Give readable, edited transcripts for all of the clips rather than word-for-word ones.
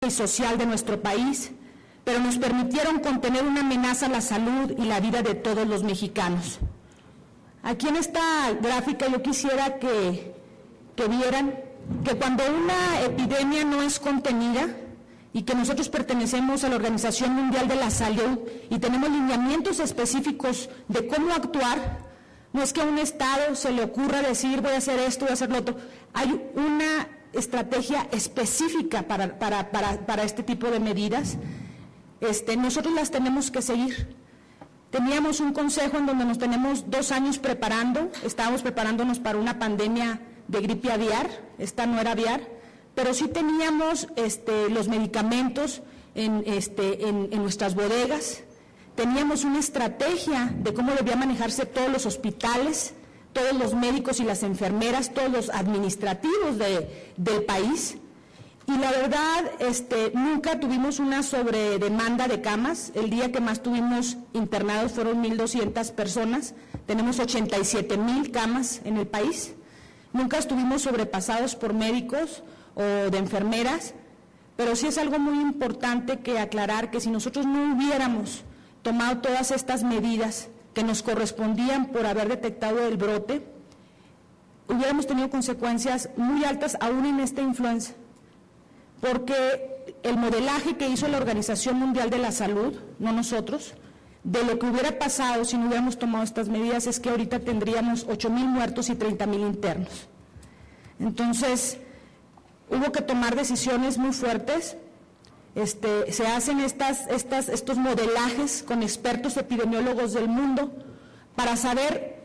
y social de nuestro país, pero nos permitieron contener una amenaza a la salud y la vida de todos los mexicanos. Aquí en esta gráfica yo quisiera que vieran que cuando una epidemia no es contenida y que nosotros pertenecemos a la Organización Mundial de la Salud y tenemos lineamientos específicos de cómo actuar, no es que a un Estado se le ocurra decir voy a hacer esto, voy a hacer lo otro, hay una estrategia específica para este tipo de medidas. Nosotros las tenemos que seguir. Teníamos un consejo en donde nos tenemos 2 años preparando, estábamos preparándonos para una pandemia de gripe aviar, esta no era aviar, pero sí teníamos los medicamentos en nuestras bodegas, teníamos una estrategia de cómo debía manejarse todos los hospitales, todos los médicos y las enfermeras, todos los administrativos del país. Y la verdad, nunca tuvimos una sobredemanda de camas. El día que más tuvimos internados fueron 1,200 personas. Tenemos 87,000 camas en el país. Nunca estuvimos sobrepasados por médicos o de enfermeras, pero sí es algo muy importante que aclarar que si nosotros no hubiéramos tomado todas estas medidas que nos correspondían por haber detectado el brote, hubiéramos tenido consecuencias muy altas aún en esta influenza. Porque el modelaje que hizo la Organización Mundial de la Salud, no nosotros, de lo que hubiera pasado si no hubiéramos tomado estas medidas es que ahorita tendríamos 8,000 muertos y 30,000 internos. Entonces, hubo que tomar decisiones muy fuertes. Se hacen estos modelajes con expertos epidemiólogos del mundo para saber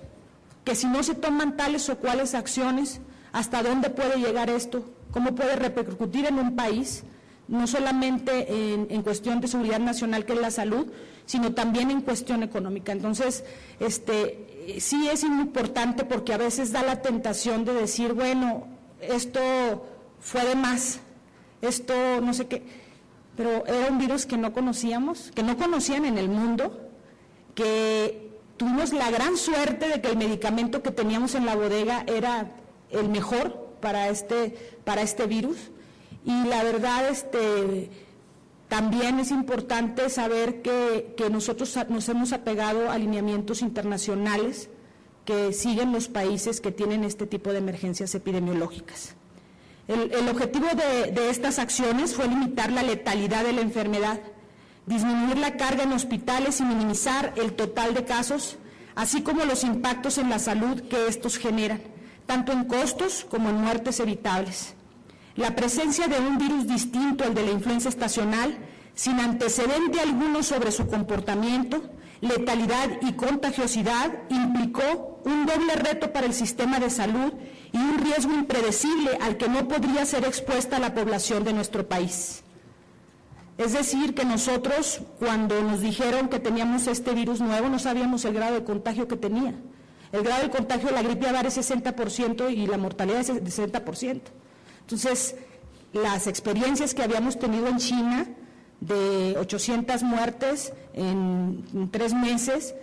que si no se toman tales o cuales acciones, hasta dónde puede llegar esto, cómo puede repercutir en un país, no solamente en cuestión de seguridad nacional, que es la salud, sino también en cuestión económica. Entonces, sí es importante porque a veces da la tentación de decir, bueno, esto fue de más, esto no sé qué, pero era un virus que no conocíamos, que no conocían en el mundo, que tuvimos la gran suerte de que el medicamento que teníamos en la bodega era el mejor para este virus, y la verdad también es importante saber que nosotros nos hemos apegado a lineamientos internacionales que siguen los países que tienen este tipo de emergencias epidemiológicas. El objetivo de estas acciones fue limitar la letalidad de la enfermedad, disminuir la carga en hospitales y minimizar el total de casos, así como los impactos en la salud que estos generan, tanto en costos como en muertes evitables. La presencia de un virus distinto al de la influenza estacional, sin antecedente alguno sobre su comportamiento, letalidad y contagiosidad, implicó un doble reto para el sistema de salud y un riesgo impredecible al que no podría ser expuesta la población de nuestro país. Es decir, que nosotros, cuando nos dijeron que teníamos este virus nuevo, no sabíamos el grado de contagio que tenía. El grado de contagio de la gripe aviar es 60% y la mortalidad es de 60%. Entonces, las experiencias que habíamos tenido en China, de 800 muertes en 3 meses,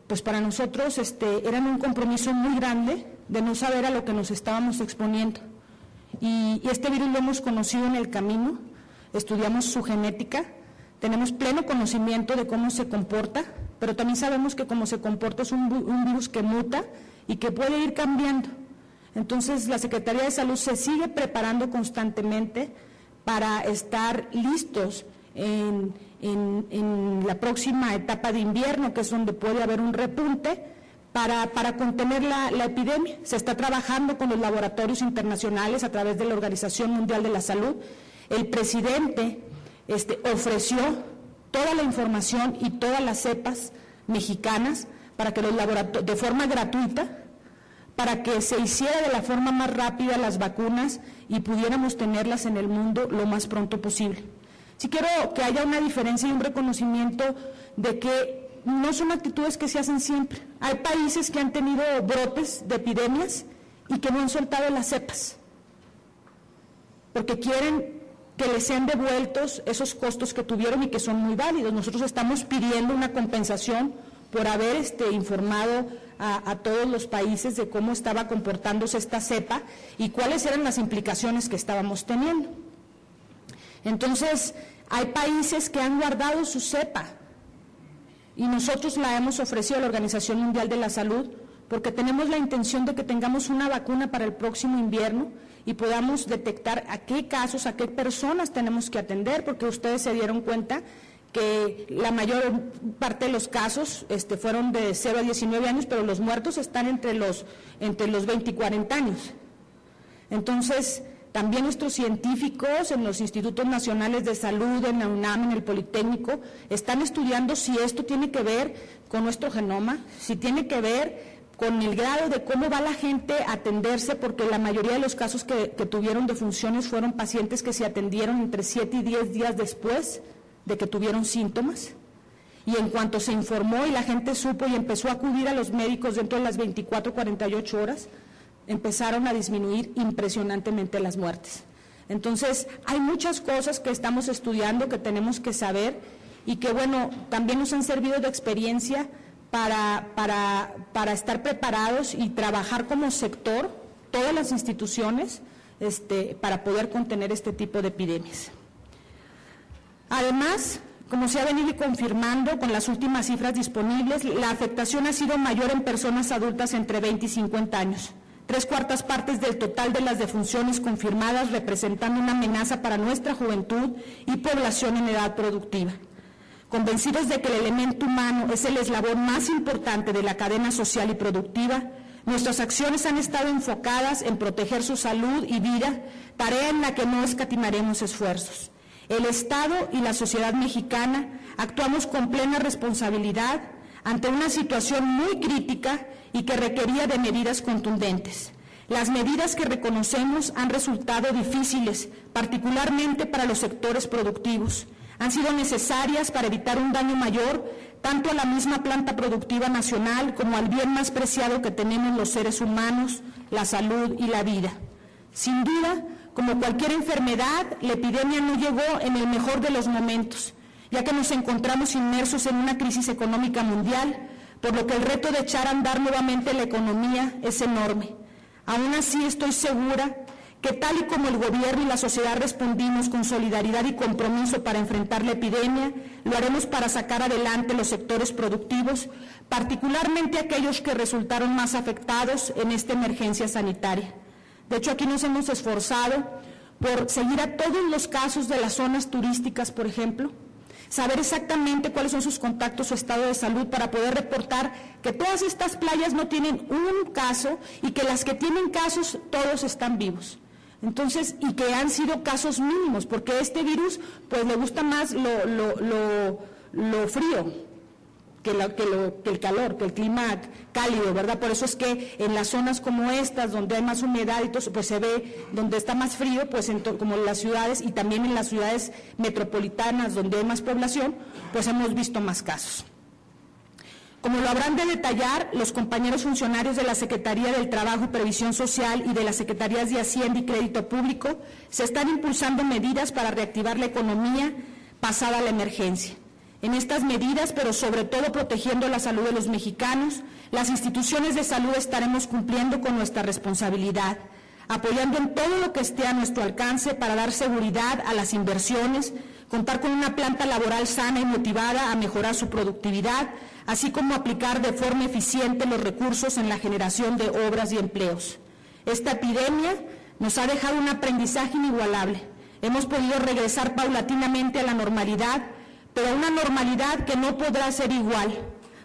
pues para nosotros eran un compromiso muy grande de no saber a lo que nos estábamos exponiendo. Y este virus lo hemos conocido en el camino, estudiamos su genética, tenemos pleno conocimiento de cómo se comporta, pero también sabemos que cómo se comporta es un virus que muta y que puede ir cambiando. Entonces, la Secretaría de Salud se sigue preparando constantemente para estar listos en la próxima etapa de invierno, que es donde puede haber un repunte, para contener la epidemia. Se está trabajando con los laboratorios internacionales a través de la Organización Mundial de la Salud. El presidente ofreció toda la información y todas las cepas mexicanas para que los laboratorios, de forma gratuita, para que se hiciera de la forma más rápida las vacunas y pudiéramos tenerlas en el mundo lo más pronto posible. Sí quiero que haya una diferencia y un reconocimiento de que no son actitudes que se hacen siempre. Hay países que han tenido brotes de epidemias y que no han soltado las cepas, porque quieren que les sean devueltos esos costos que tuvieron y que son muy válidos. Nosotros estamos pidiendo una compensación por haber informado a todos los países de cómo estaba comportándose esta cepa y cuáles eran las implicaciones que estábamos teniendo. Entonces, hay países que han guardado su cepa y nosotros la hemos ofrecido a la Organización Mundial de la Salud porque tenemos la intención de que tengamos una vacuna para el próximo invierno y podamos detectar a qué casos, a qué personas tenemos que atender, porque ustedes se dieron cuenta que la mayor parte de los casos fueron de 0 a 19 años, pero los muertos están entre los 20 y 40 años. Entonces, también nuestros científicos en los Institutos Nacionales de Salud, en la UNAM, en el Politécnico, están estudiando si esto tiene que ver con nuestro genoma, si tiene que ver con el grado de cómo va la gente a atenderse, porque la mayoría de los casos que tuvieron defunciones fueron pacientes que se atendieron entre 7 y 10 días después de que tuvieron síntomas. Y en cuanto se informó y la gente supo y empezó a acudir a los médicos dentro de las 24, 48 horas, empezaron a disminuir impresionantemente las muertes. Entonces, hay muchas cosas que estamos estudiando, que tenemos que saber y que, bueno, también nos han servido de experiencia para estar preparados y trabajar como sector, todas las instituciones, para poder contener este tipo de epidemias. Además, como se ha venido confirmando con las últimas cifras disponibles, la afectación ha sido mayor en personas adultas entre 20 y 50 años. 3/4 partes del total de las defunciones confirmadas, representando una amenaza para nuestra juventud y población en edad productiva. Convencidos de que el elemento humano es el eslabón más importante de la cadena social y productiva, nuestras acciones han estado enfocadas en proteger su salud y vida, tarea en la que no escatimaremos esfuerzos. El Estado y la sociedad mexicana actuamos con plena responsabilidad ante una situación muy crítica y que requería de medidas contundentes. Las medidas que reconocemos han resultado difíciles, particularmente para los sectores productivos. Han sido necesarias para evitar un daño mayor, tanto a la misma planta productiva nacional como al bien más preciado que tenemos los seres humanos, la salud y la vida. Sin duda, como cualquier enfermedad, la epidemia no llegó en el mejor de los momentos, ya que nos encontramos inmersos en una crisis económica mundial, por lo que el reto de echar a andar nuevamente la economía es enorme. Aún así, estoy segura que tal y como el gobierno y la sociedad respondimos con solidaridad y compromiso para enfrentar la epidemia, lo haremos para sacar adelante los sectores productivos, particularmente aquellos que resultaron más afectados en esta emergencia sanitaria. De hecho, aquí nos hemos esforzado por seguir a todos los casos de las zonas turísticas, por ejemplo, saber exactamente cuáles son sus contactos, su estado de salud, para poder reportar que todas estas playas no tienen un caso y que las que tienen casos todos están vivos. Entonces, y que han sido casos mínimos, porque este virus pues le gusta más lo frío que el calor, que el clima cálido, ¿verdad? Por eso es que en las zonas como estas, donde hay más humedad y todo, pues se ve, donde está más frío, pues como en las ciudades y también en las ciudades metropolitanas donde hay más población, pues hemos visto más casos. Como lo habrán de detallar los compañeros funcionarios de la Secretaría del Trabajo y Previsión Social y de las Secretarías de Hacienda y Crédito Público, se están impulsando medidas para reactivar la economía pasada la emergencia. En estas medidas, pero sobre todo protegiendo la salud de los mexicanos, las instituciones de salud estaremos cumpliendo con nuestra responsabilidad, apoyando en todo lo que esté a nuestro alcance para dar seguridad a las inversiones, contar con una planta laboral sana y motivada a mejorar su productividad, así como aplicar de forma eficiente los recursos en la generación de obras y empleos. Esta epidemia nos ha dejado un aprendizaje inigualable. Hemos podido regresar paulatinamente a la normalidad, pero una normalidad que no podrá ser igual,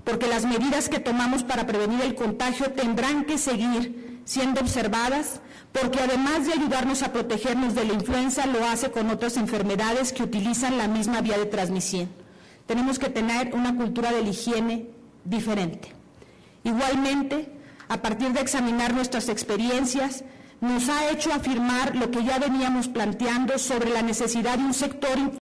porque las medidas que tomamos para prevenir el contagio tendrán que seguir siendo observadas, porque además de ayudarnos a protegernos de la influenza, lo hace con otras enfermedades que utilizan la misma vía de transmisión. Tenemos que tener una cultura de la higiene diferente. Igualmente, a partir de examinar nuestras experiencias, nos ha hecho afirmar lo que ya veníamos planteando sobre la necesidad de un sector